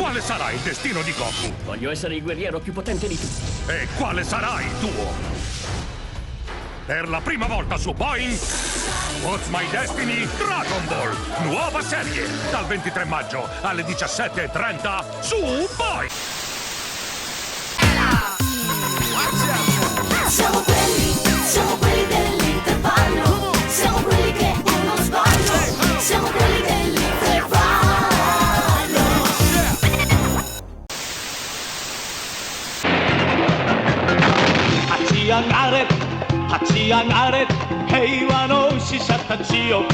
Quale sarà il destino di Goku? Voglio essere il guerriero più potente di tutti. E quale sarà il tuo? Per la prima volta su Boeing, What's My Destiny Dragon Ball. Nuova serie, dal 23 maggio alle 17:30 su Boeing. Siamo quelli dell'intervallo. Siamo quelli che non sbaglio. Siamo quelli dell'intervallo. 같이 안아래 회의와 노시샷하지요.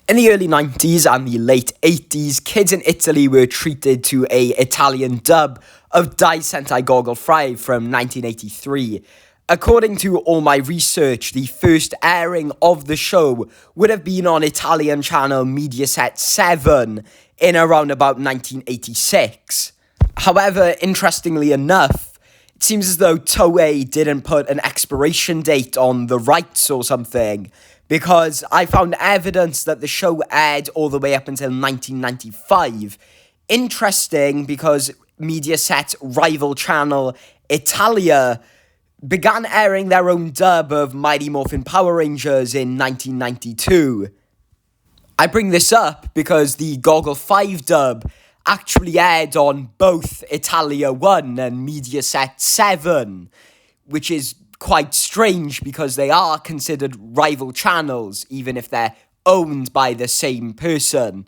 In the early 90s and the late 80s, kids in Italy were treated to a Italian dub of Dai Sentai Goggle 5 from 1983. According to all my research, the first airing of the show would have been on Italian channel Mediaset 7 in around about 1986. However, interestingly enough, it seems as though Toei didn't put an expiration date on the rights or something, because I found evidence that the show aired all the way up until 1995. Interesting, because Mediaset's rival channel, Italia, began airing their own dub of Mighty Morphin Power Rangers in 1992. I bring this up because the Goggle 5 dub actually aired on both Italia 1 and Mediaset 7, which is quite strange because they are considered rival channels, even if they're owned by the same person.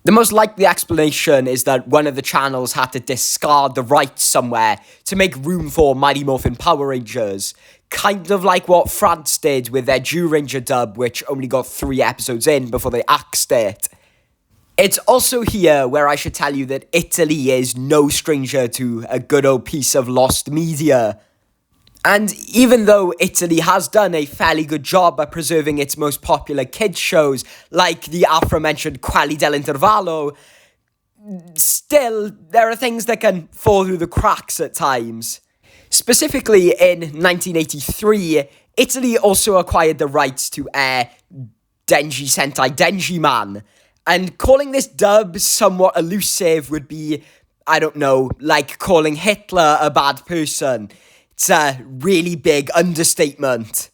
The most likely explanation is that one of the channels had to discard the rights somewhere to make room for Mighty Morphin Power Rangers, kind of like what France did with their Ranger dub, which only got 3 episodes in before they axed it. It's also here where I should tell you that Italy is no stranger to a good old piece of lost media. And even though Italy has done a fairly good job at preserving its most popular kids shows, like the aforementioned Quelli dell'intervallo, still, there are things that can fall through the cracks at times. Specifically, in 1983, Italy also acquired the rights to air Denji Sentai Denji Man, and calling this dub somewhat elusive would be, I don't know, like calling Hitler a bad person. It's a really big understatement.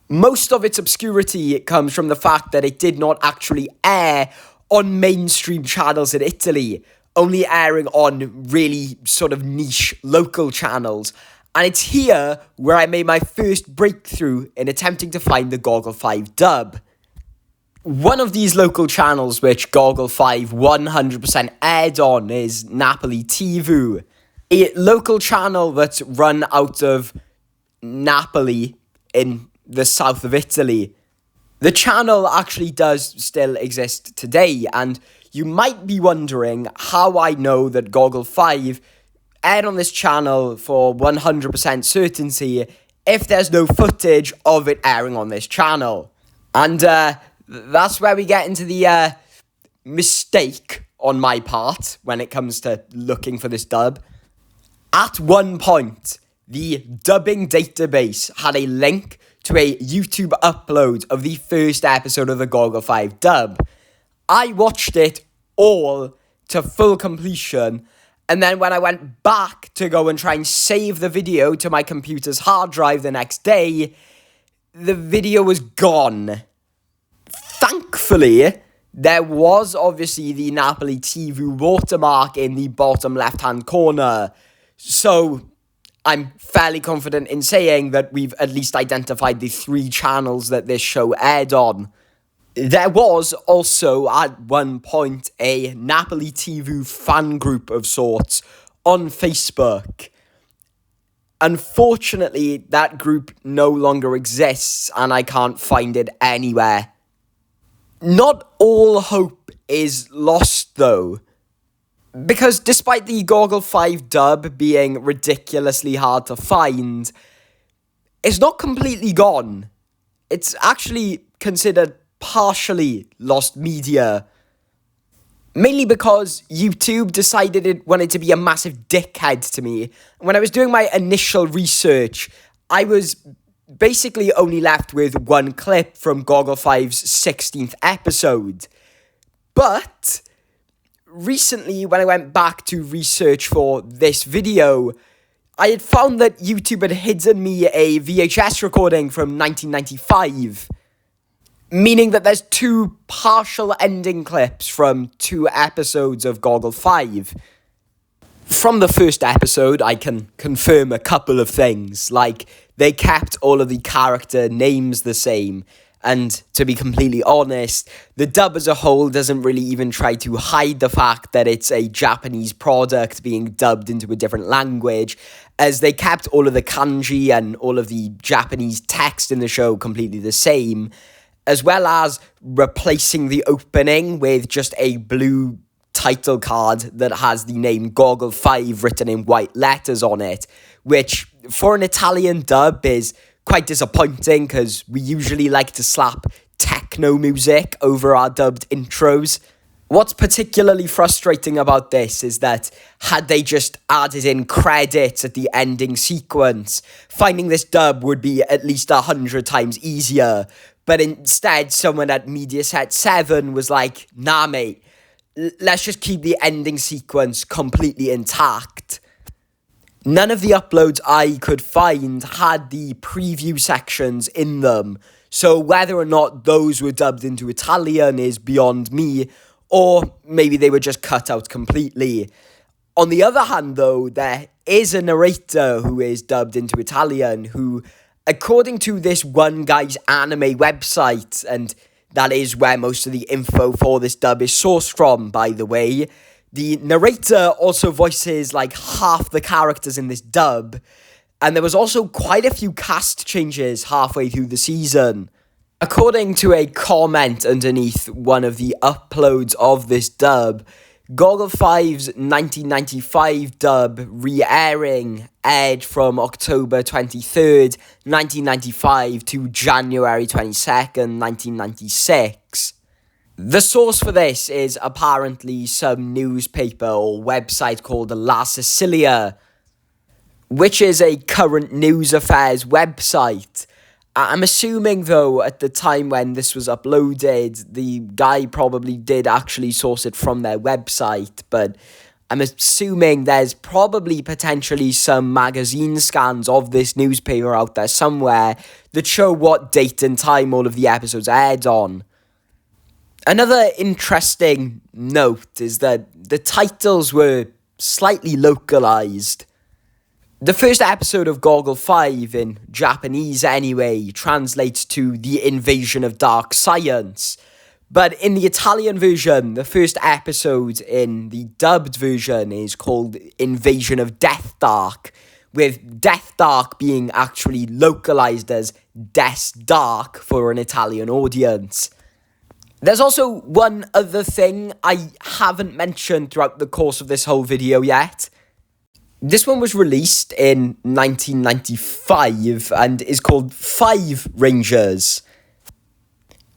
Most of its obscurity comes from the fact that it did not actually air on mainstream channels in Italy, only airing on really sort of niche local channels. And it's here where I made my first breakthrough in attempting to find the Goggle 5 dub. One of these local channels which Goggle 5 100% aired on is Napoli TV, a local channel that's run out of Napoli in the south of Italy. The channel actually does still exist today, and you might be wondering how I know that Goggle 5 aired on this channel for 100% certainty if there's no footage of it airing on this channel. And that's where we get into the mistake on my part when it comes to looking for this dub. At one point, the dubbing database had a link to a YouTube upload of the first episode of the Goggle 5 dub. I watched it all to full completion, and then when I went back to go and try and save the video to my computer's hard drive the next day, the video was gone. Thankfully, there was obviously the Napoli TV watermark in the bottom left-hand corner, so I'm fairly confident in saying that we've at least identified the 3 channels that this show aired on. There was also, at one point, a Napoli TV fan group of sorts on Facebook. Unfortunately, that group no longer exists, and I can't find it anywhere. Not all hope is lost, though, because despite the Goggle 5 dub being ridiculously hard to find, it's not completely gone. It's actually considered partially lost media, mainly because YouTube decided it wanted to be a massive dickhead to me. When I was doing my initial research, I was basically only left with one clip from Goggle 5's 16th episode. But recently, when I went back to research for this video, I had found that YouTube had hidden me a VHS recording from 1995. Meaning that there's two partial ending clips from 2 episodes of Goggle 5. From the first episode, I can confirm a couple of things, like they kept all of the character names the same, and to be completely honest, the dub as a whole doesn't really even try to hide the fact that it's a Japanese product being dubbed into a different language, as they kept all of the kanji and all of the Japanese text in the show completely the same, as well as replacing the opening with just a blue title card that has the name Goggle 5 written in white letters on it, which for an Italian dub is quite disappointing because we usually like to slap techno music over our dubbed intros. What's particularly frustrating about this is that had they just added in credits at the ending sequence, finding this dub would be at least 100 times easier. But instead, someone at Mediaset 7 was like, nah mate, let's just keep the ending sequence completely intact. None of the uploads I could find had the preview sections in them, so whether or not those were dubbed into Italian is beyond me, or maybe they were just cut out completely. On the other hand though, there is a narrator who is dubbed into Italian who, according to this one guy's anime website, and that is where most of the info for this dub is sourced from, by the way, the narrator also voices like half the characters in this dub, and there was also quite a few cast changes halfway through the season. According to a comment underneath one of the uploads of this dub, Goggle 5's 1995 dub re-airing aired from October 23rd, 1995 to January 22nd, 1996. The source for this is apparently some newspaper or website called La Sicilia, which is a current news affairs website. I'm assuming, though, at the time when this was uploaded, the guy probably did actually source it from their website, but I'm assuming there's probably potentially some magazine scans of this newspaper out there somewhere that show what date and time all of the episodes aired on. Another interesting note is that the titles were slightly localized. The first episode of Goggle 5, in Japanese anyway, translates to The Invasion of Dark Science. But in the Italian version, the first episode in the dubbed version is called Invasion of Death Dark, with Death Dark being actually localized as Des Dark for an Italian audience. There's also one other thing I haven't mentioned throughout the course of this whole video yet. This one was released in 1995 and is called 5 Rangers.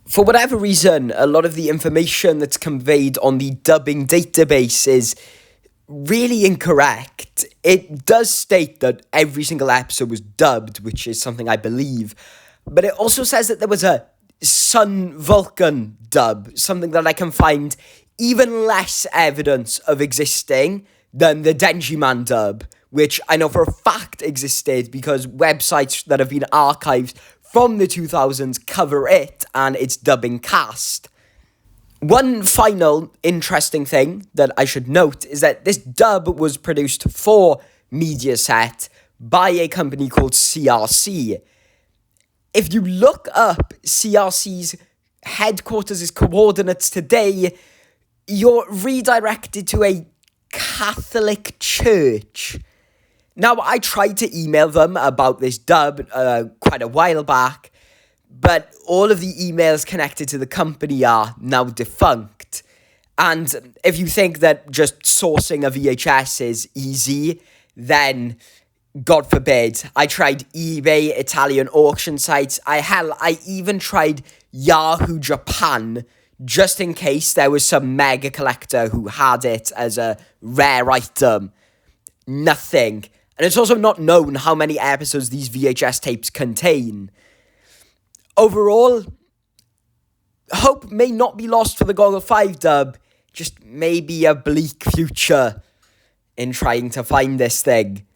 For whatever reason, a lot of the information that's conveyed on the dubbing database is really incorrect. It does state that every single episode was dubbed, which is something I believe, but it also says that there was a Sun Vulcan dub, something that I can find even less evidence of existing than the Denji-man dub, which I know for a fact existed because websites that have been archived from the 2000s cover it and its dubbing cast. One final interesting thing that I should note is that this dub was produced for Mediaset by a company called CRC. If you look up CRC's headquarters' coordinates today, you're redirected to a Catholic church. Now, I tried to email them about this dub quite a while back, but all of the emails connected to the company are now defunct. And if you think that just sourcing a VHS is easy, then God forbid. I tried eBay, Italian auction sites. I even tried Yahoo Japan, just in case there was some mega collector who had it as a rare item. Nothing. And it's also not known how many episodes these VHS tapes contain. Overall, hope may not be lost for the Goggle 5 dub, just maybe a bleak future in trying to find this thing.